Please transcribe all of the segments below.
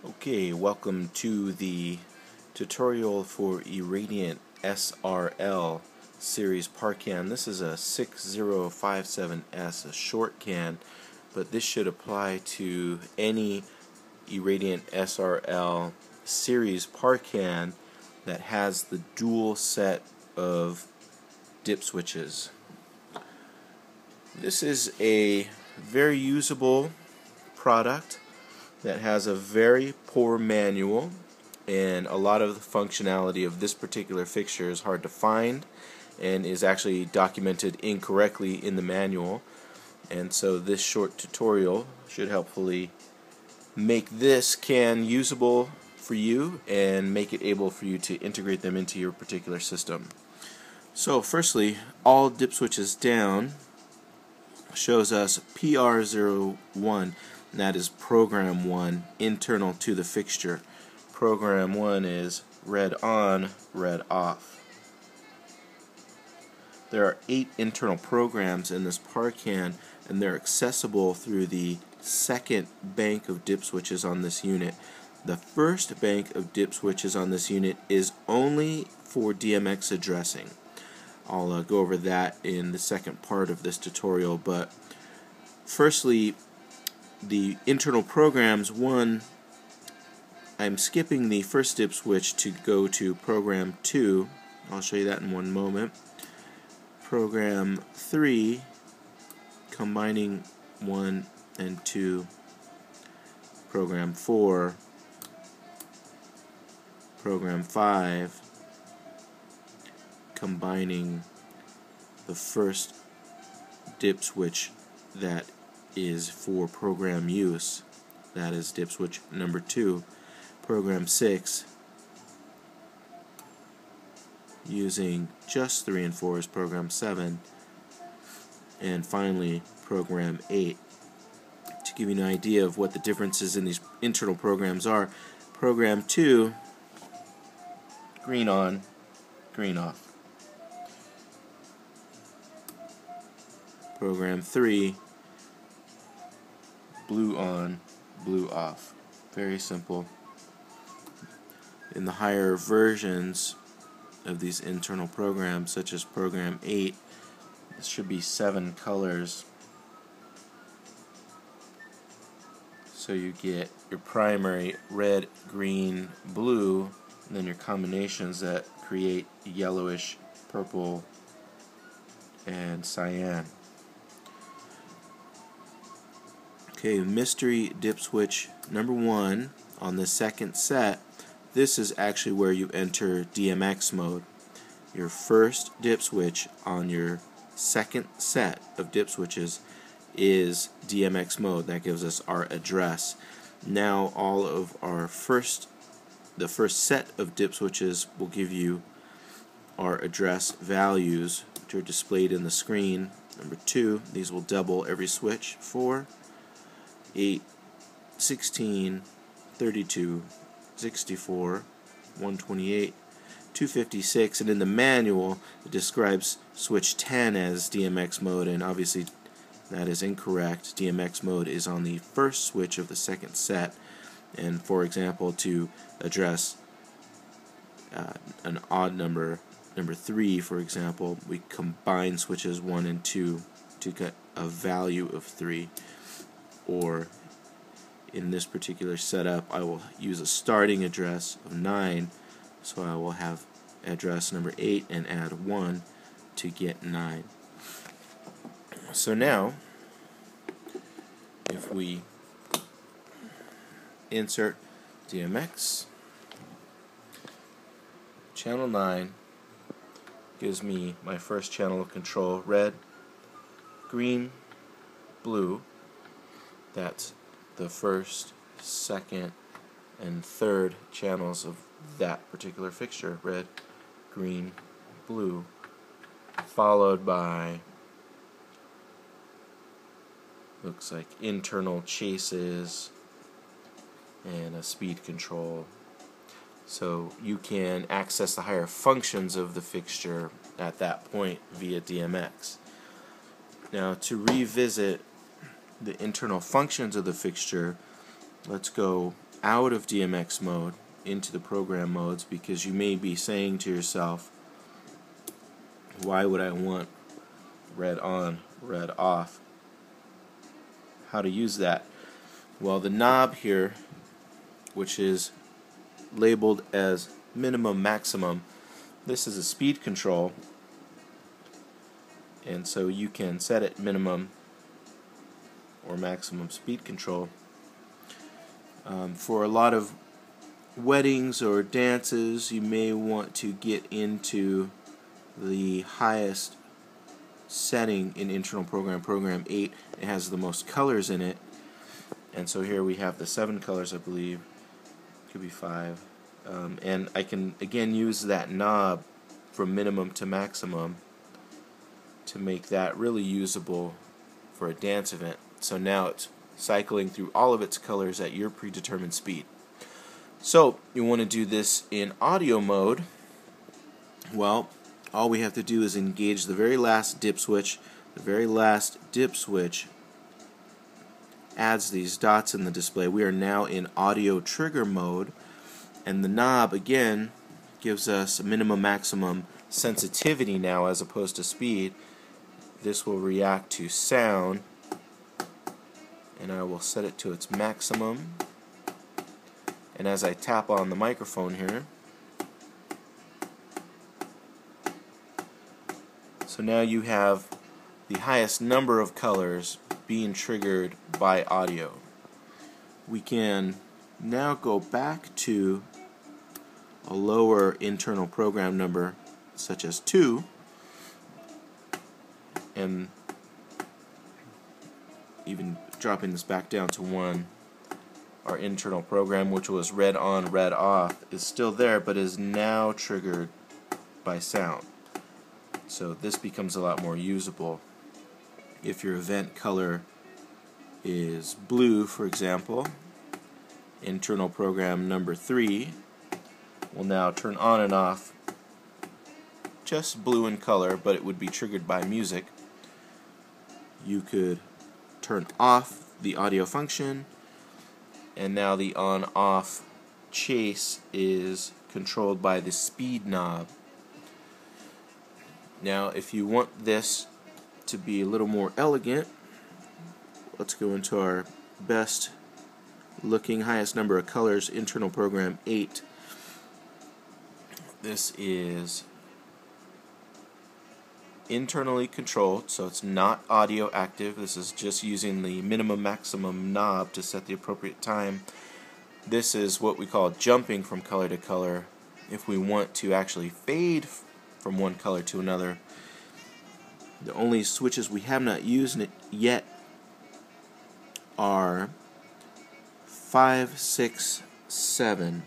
Okay, welcome to the tutorial for Irradiant SRL series par can. This is a 6057S, a short can, but this should apply to any Irradiant SRL series par can that has the dual set of dip switches. This is a very usable product that has a very poor manual, and a lot of the functionality of this particular fixture is hard to find and is actually documented incorrectly in the manual, and so this short tutorial should helpfully make this can usable for you and make it able for you to integrate them into your particular system. So firstly, all dip switches down shows us PR01. And that is program 1 internal to the fixture. Program 1 is red on, red off. There are 8 internal programs in this par can, and they're accessible through the second bank of dip switches on this unit. The first bank of dip switches on this unit is only for DMX addressing. I'll go over that in the second part of this tutorial, but firstly, the internal programs, I'm skipping the first dip switch to go to program 2. I'll show you that in one moment. Program 3, combining 1 and 2. Program 4. Program 5, combining the first dip switch that is for program use, that is dip switch number 2. Program 6, using just 3 and 4 is program 7, and finally program 8. To give you an idea of what the differences in these internal programs are, program 2, green on, green off. Program 3, blue on, blue off. Very simple. In the higher versions of these internal programs, such as program 8, this should be 7 colors. So you get your primary red, green, blue, and then your combinations that create yellowish, purple, and cyan. Okay, mystery dip switch number 1 on the second set. This is actually where you enter DMX mode. Your first dip switch on your second set of dip switches is DMX mode. That gives us our address. Now all of the first set of dip switches will give you our address values, which are displayed in the screen. Number 2, these will double every switch. 4, 8, 16, 32, 64, 128, 256, and in the manual it describes switch 10 as DMX mode, and obviously that is incorrect. DMX mode is on the first switch of the second set, and for example, to address an odd number, number 3 for example, we combine switches 1 and 2 to get a value of 3. Or in this particular setup, I will use a starting address of 9, so I will have address number 8 and add 1 to get 9. So now, if we insert DMX, channel 9 gives me my first channel of control, red, green, blue. That's the first, second, and third channels of that particular fixture, red, green, blue, followed by, looks like internal chases and a speed control. So you can access the higher functions of the fixture at that point via DMX. Now to revisit the internal functions of the fixture, let's go out of DMX mode into the program modes, because you may be saying to yourself, why would I want red on, red off? How to use that? Well, the knob here, which is labeled as minimum maximum, this is a speed control, and so you can set it minimum or maximum speed control. For a lot of weddings or dances, you may want to get into the highest setting in internal program 8. It has the most colors in it, and so here we have the 7 colors, I believe, could be 5, and I can again use that knob from minimum to maximum to make that really usable for a dance event. So now it's cycling through all of its colors at your predetermined speed. So you want to do this in audio mode. Well, all we have to do is engage the very last dip switch. The very last dip switch adds these dots in the display. We are now in audio trigger mode, and the knob again gives us a minimum maximum sensitivity now as opposed to speed. This will react to sound, and I will set it to its maximum. And as I tap on the microphone here, so now you have the highest number of colors being triggered by audio. We can now go back to a lower internal program number, such as 2, and even dropping this back down to 1, our internal program, which was red on, red off, is still there, but is now triggered by sound. So this becomes a lot more usable. If your event color is blue, for example, internal program number 3 will now turn on and off just blue in color, but it would be triggered by music. You could turn off the audio function, and now the on-off chase is controlled by the speed knob. Now if you want this to be a little more elegant, let's go into our best looking highest number of colors, internal program 8. This is internally controlled, so it's not audio active. This is just using the minimum maximum knob to set the appropriate time. This is what we call jumping from color to color. If we want to actually fade from one color to another, the only switches we have not used yet are 5, 6, 7.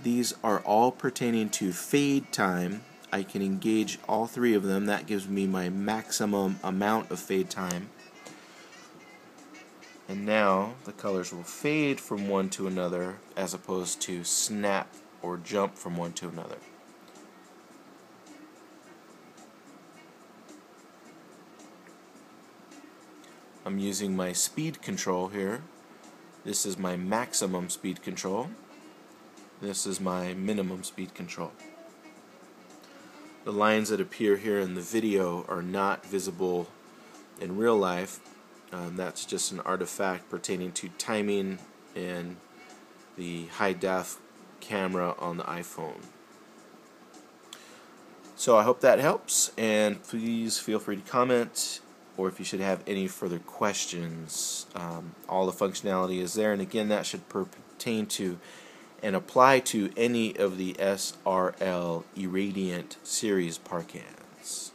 These are all pertaining to fade time. I can engage all 3 of them. That gives me my maximum amount of fade time. And now the colors will fade from one to another as opposed to snap or jump from one to another. I'm using my speed control here. This is my maximum speed control. This is my minimum speed control. The lines that appear here in the video are not visible in real life. That's just an artifact pertaining to timing and the high-def camera on the iPhone. So I hope that helps, and please feel free to comment, or if you should have any further questions. All the functionality is there, and again, that should pertain to and apply to any of the SRL Irradiant series parkans.